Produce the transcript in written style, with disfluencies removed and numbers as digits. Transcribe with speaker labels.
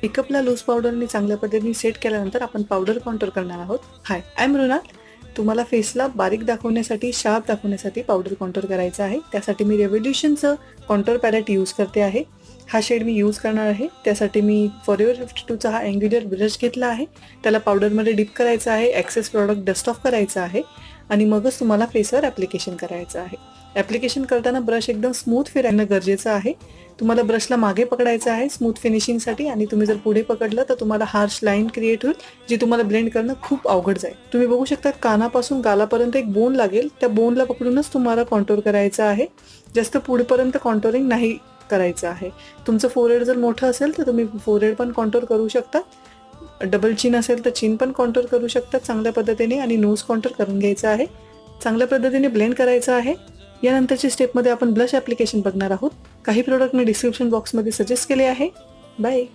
Speaker 1: मेकअपला loose पावडरने चांगल्या पद्धतीने set केल्यानंतर आपण पावडर कॉन्टूर करणार आहोत. हाय, आय एम मृणाल. तुम्हाला फेसला बारीक दाखवण्यासाठी, शार्प दाखवण्यासाठी पावडर कॉन्टूर करायचं आहे. त्यासाठी मी रेव्होल्यूशनचं कॉन्टूर पॅलेट यूज करते आहे. हा शेड मी यूज करणार आहे. त्यासाठी मी फॉरएव्हर 52चा हा अँग्युलर ब्रश घेतला आहे. त्याला पावडरमध्ये डिप करायचं आहे. एक्सेस प्रॉडक्ट डस्ट ऑफ करायचं आहे आणि मगच तुम्हाला फेसवर ॲप्लिकेशन करायचं आहे. ॲप्लिकेशन करताना ब्रश एकदम स्मूथ फिरायला गरजेचं आहे. तुम्हाला ब्रशला मागे पकडायचं आहे स्मूथ फिनिशिंगसाठी, आणि तुम्ही जर पुढे पकडलं तर तुम्हाला हार्श लाईन क्रिएट होईल, जी तुम्हाला ब्लेंड करणं खूप अवघड जाईल. तुम्ही बघू शकता कानापासून गालापर्यंत एक बोन लागेल. त्या बोनला पकडूनच तुम्हाला कॉन्टूर करायचं आहे. जास्त पुढेपर्यंत कॉन्टूरिंग नाही करायचं आहे. तुमचं फोरहेड जर मोठं असेल तर तुम्ही फोरहेड पण कॉन्टूर करू शकता. डबल चिन असेल तर चिन पण कॉन्टूर करू शकता चांगल्या पद्धतीने, आणि नोज कॉन्टूर करून घ्यायचं आहे. चांगल्या पद्धतीने ब्लेंड करायचं आहे. यानंतरच्या स्टेपमध्ये आपण ब्लश ॲप्लिकेशन बघणार आहोत. काही प्रोडक्ट मी डिस्क्रिप्शन बॉक्समध्ये सजेस्ट केले आहे. बाय.